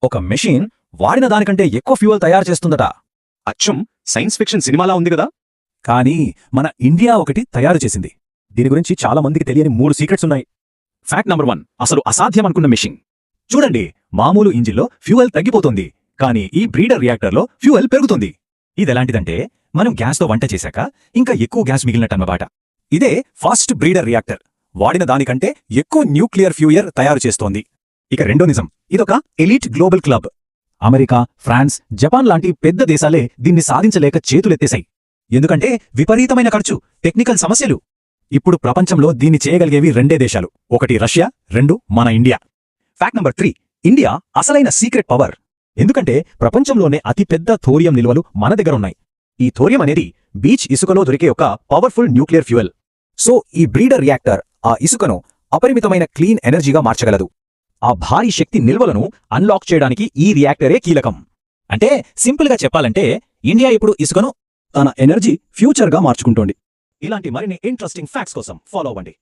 ఒక మెషిన్ వాడిన దానికంటే ఎక్కువ ఫ్యూయల్ తయారు చేస్తుందట. అచ్చం సైన్స్ ఫిక్షన్ సినిమాలా ఉంది కదా. కానీ మన ఇండియా ఒకటి తయారు చేసింది. దీని గురించి చాలా మందికి తెలియని 3 సీక్రెట్స్ ఉన్నాయి. ఫ్యాక్ట్ నంబర్ 1, అసలు అసాధ్యం అనుకున్న మెషిన్. చూడండి, మామూలు ఇంజిన్లో ఫ్యూయల్ తగ్గిపోతుంది, కానీ ఈ బ్రీడర్ రియాక్టర్లో ఫ్యూయల్ పెరుగుతుంది. ఇదెలాంటిదంటే మనం గ్యాస్తో వంట చేశాక ఇంకా ఎక్కువ గ్యాస్ మిగిలినట్టన్నమాట. ఇదే ఫాస్ట్ బ్రీడర్ రియాక్టర్. వాడిన దానికంటే ఎక్కువ న్యూక్లియర్ ఫ్యూయల్ తయారు చేస్తోంది. ఇక రెండో నిజం, ఇదొక elite global club. America, France, Japan లాంటి పెద్ద దేశాలే దీన్ని సాధించలేక చేతులెత్తేశాయి. ఎందుకంటే విపరీతమైన ఖర్చు, టెక్నికల్ సమస్యలు. ఇప్పుడు ప్రపంచంలో దీన్ని చేయగలిగేవి 2 దేశాలు, ఒకటి రష్యా, 2 మన ఇండియా. ఫ్యాక్ట్ నంబర్ 3, ఇండియా అసలైన సీక్రెట్ పవర్. ఎందుకంటే ప్రపంచంలోనే అతిపెద్ద థోరియం నిల్వలు మన దగ్గరున్నాయి. ఈ థోరియం అనేది బీచ్ ఇసుకలో దొరికే ఒక పవర్ఫుల్ న్యూక్లియర్ ఫ్యూయల్. సో ఈ బ్రీడర్ రియాక్టర్ ఆ ఇసుకను అపరిమితమైన క్లీన్ ఎనర్జీగా మార్చగలదు. ఆ భారీ శక్తి నిల్వలను అన్లాక్ చేయడానికి ఈ రియాక్టరే కీలకం. అంటే సింపుల్గా చెప్పాలంటే ఇండియా ఇప్పుడు ఇసుకను తన ఎనర్జీ ఫ్యూచర్గా మార్చుకుంటోంది. ఇలాంటి మరిన్ని ఇంట్రెస్టింగ్ ఫ్యాక్ట్స్ కోసం ఫాలో అవ్వండి.